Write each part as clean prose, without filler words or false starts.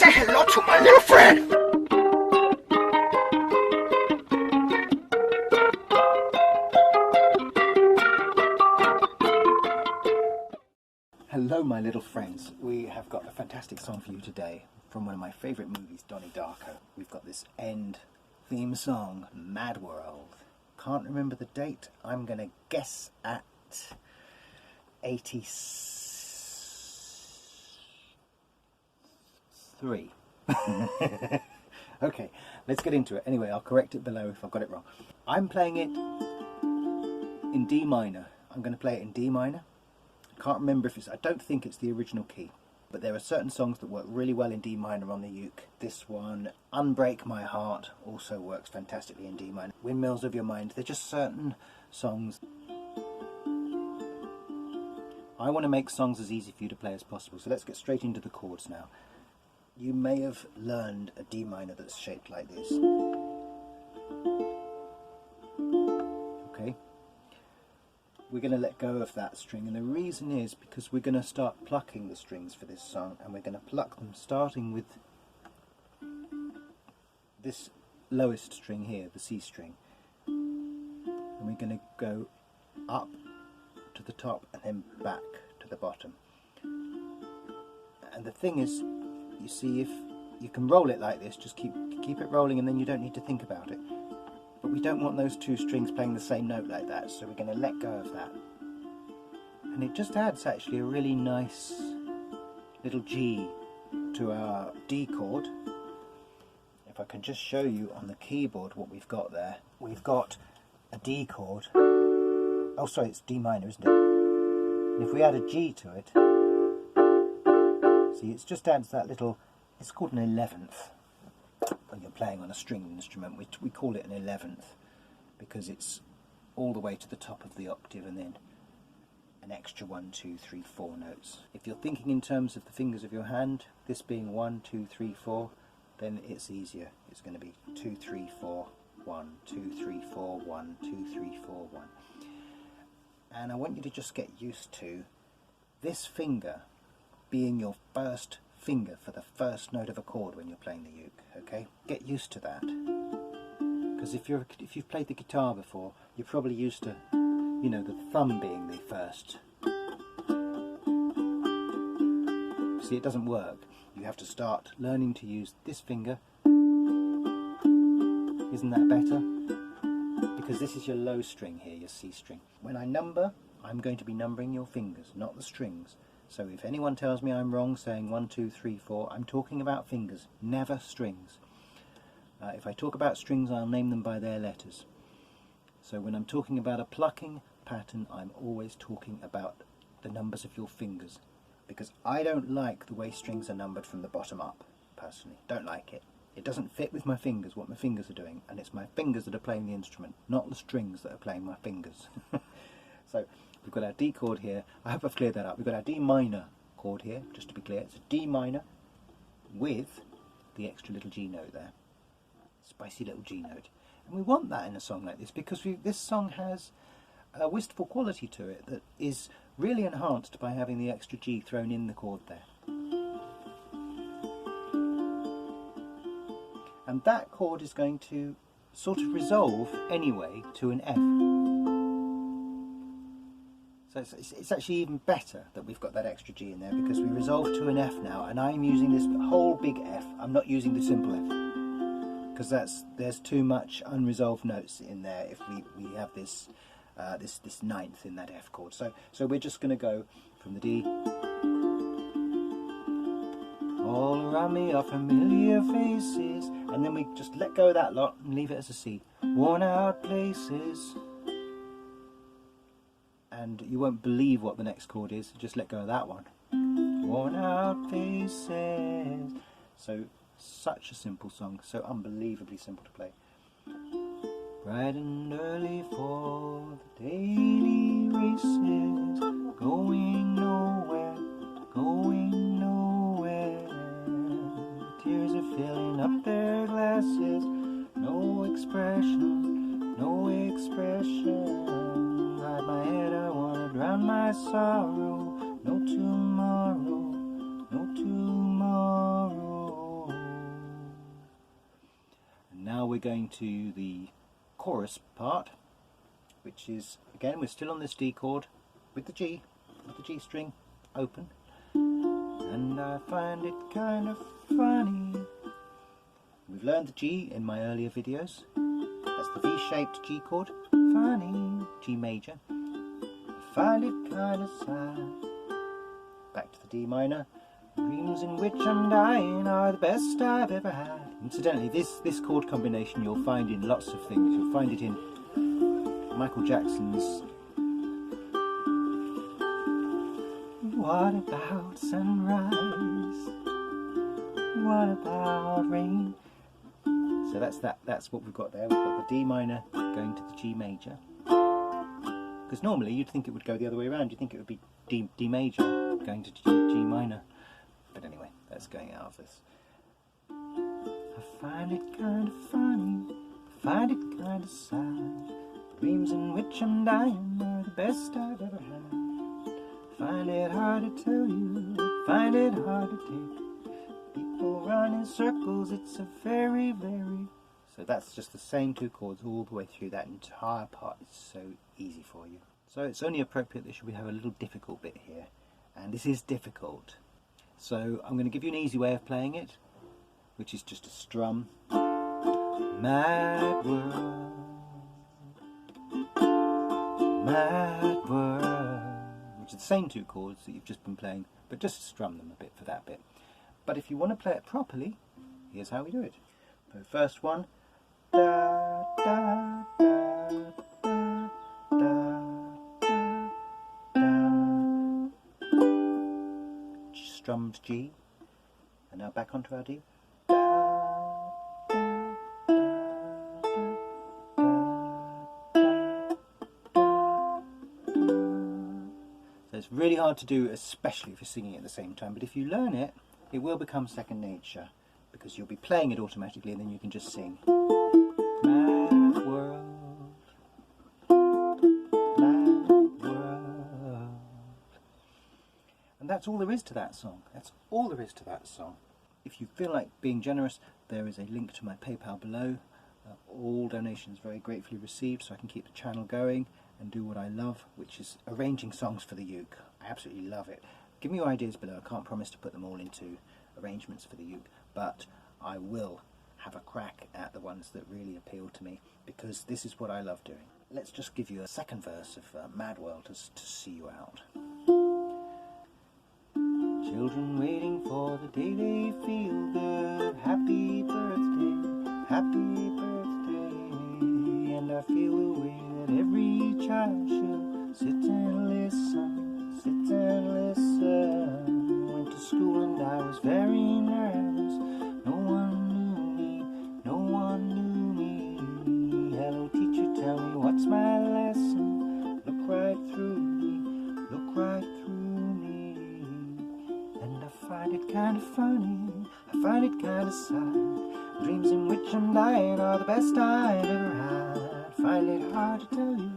Say hello to my little friend! Hello my little friends, we have got a fantastic song for you today from one of my favourite movies, Donnie Darko. We've got this end theme song, Mad World. Can't remember the date, I'm going to guess at 83. Okay, let's get into it. Anyway, I'll correct it below if I've got it wrong. I'm playing it in D minor. I'm going to play it in D minor. Can't remember if it's, I don't think it's the original key, but there are certain songs that work really well in D minor on the uke. This one, Unbreak My Heart, also works fantastically in D minor. Windmills of Your Mind, they're just certain songs. I want to make songs as easy for you to play as possible, so let's get straight into the chords now. You may have learned a D minor that's shaped like this. Okay. We're going to let go of that string, and the reason is because we're going to start plucking the strings for this song, and we're going to pluck them starting with this lowest string here, the C string, and we're going to go up to the top and then back to the bottom. And the thing is, you see, if you can roll it like this, just keep it rolling, and then you don't need to think about it. But we don't want those two strings playing the same note like that, so we're going to let go of that. And it just adds actually a really nice little G to our D chord. If I can just show you on the keyboard what we've got there. We've got a D chord. Oh sorry, it's D minor, isn't it? And if we add a G to it, see, it just adds that little, it's called an 11th. When you're playing on a string instrument, we call it an 11th because it's all the way to the top of the octave and then an extra 1, 2, 3, 4 notes. If you're thinking in terms of the fingers of your hand, this being 1, 2, 3, 4, then it's easier. It's going to be 2, 3, 4, 1, 2, 3, 4, 1, 2, 3, 4, 1. And I want you to just get used to this finger being your first finger for the first note of a chord when you're playing the uke, okay? Get used to that. Because if you've played the guitar before, you're probably used to, you know, the thumb being the first. See, it doesn't work. You have to start learning to use this finger. Isn't that better? Because this is your low string here, your C string. When I number, I'm going to be numbering your fingers, not the strings. So if anyone tells me I'm wrong saying 1, 2, 3, 4, I'm talking about fingers, never strings. If I talk about strings, I'll name them by their letters. So when I'm talking about a plucking pattern, I'm always talking about the numbers of your fingers. Because I don't like the way strings are numbered from the bottom up, personally. Don't like it. It doesn't fit with my fingers, what my fingers are doing. And it's my fingers that are playing the instrument, not the strings that are playing my fingers. So we've got our D chord here. I hope I've cleared that up. We've got our D minor chord here, just to be clear. It's a D minor with the extra little G note there. Spicy little G note. And we want that in a song like this because this song has a wistful quality to it that is really enhanced by having the extra G thrown in the chord there. And that chord is going to sort of resolve anyway to an F. So it's actually even better that we've got that extra G in there because we resolve to an F now, and I'm using this whole big F. I'm not using the simple F because there's too much unresolved notes in there if we have this this ninth in that F chord. So we're just going to go from the D. All around me are familiar faces, and then we just let go of that lot and leave it as a C. Worn out places. And you won't believe what the next chord is, just let go of that one. Worn out faces. So, such a simple song, so unbelievably simple to play. Bright and early for the daily races, going nowhere, going nowhere. Tears are filling up their glasses, no expression, no expression. Hide my head, I wanna drown my sorrow. No tomorrow, no tomorrow. we're going to the chorus part, which is, again, we're still on this D chord with the G string open, and I find it kind of funny. We've learned the G in my earlier videos. That's the V-shaped G chord. Funny, G major. I find it kind of sad. Back to the D minor. Dreams in which I'm dying are the best I've ever had. Incidentally, this chord combination you'll find in lots of things. You'll find it in Michael Jackson's What About Sunrise? What about rain? So that's what we've got there. We've got the D minor going to the G major. Because normally you'd think it would go the other way around. You'd think it would be D major going to G minor. But anyway, that's going out of this. I find it kind of funny, I find it kind of sad. Dreams in which I'm dying are the best I've ever had. Find it hard to tell you, find it hard to take. People run in circles, it's a very, very... So that's just the same two chords all the way through. That entire part is so easy for you. So it's only appropriate that we have a little difficult bit here. And this is difficult. So I'm going to give you an easy way of playing it, which is just a strum. Mad world, mad world, which are the same two chords that you've just been playing, but just strum them a bit for that bit. But if you want to play it properly, here's how we do it. The first one, da, da, da, da, da, da, da. Strummed G, and now back onto our D. So it's really hard to do, especially if you're singing at the same time, but if you learn it, it will become second nature, because you'll be playing it automatically and then you can just sing. Mad world, mad world. And that's all there is to that song. That's all there is to that song. If you feel like being generous, there is a link to my PayPal below. All donations very gratefully received, so I can keep the channel going and do what I love, which is arranging songs for the uke. I absolutely love it. Give me your ideas below. I can't promise to put them all into arrangements for the uke, but I will have a crack at the ones that really appeal to me, because this is what I love doing. Let's just give you a second verse of Mad World to see you out. Children waiting for the day they feel good. Happy birthday, happy birthday. And I feel the way that every child should sit and listen, sit and listen. Went to school and I was very nervous. No one knew me, no one knew me. Hello teacher, tell me what's my lesson. Look right through me, look right through me. And I find it kind of funny, I find it kind of sad. Dreams in which I'm dying are the best I've ever had. Find it hard to tell you,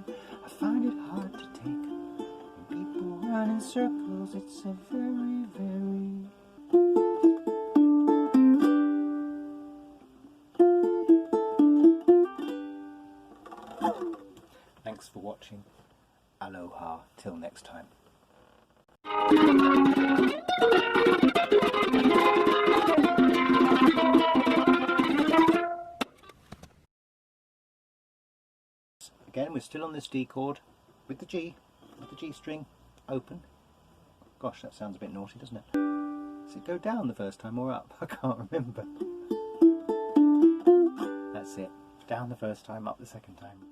I find it hard to take. When people run in circles, it's a very, very... Thanks for watching. Aloha. Till next time. Again, we're still on this D chord with the G string open. Gosh, that sounds a bit naughty, doesn't it? Does it go down the first time or up? I can't remember. That's it. Down the first time, up the second time.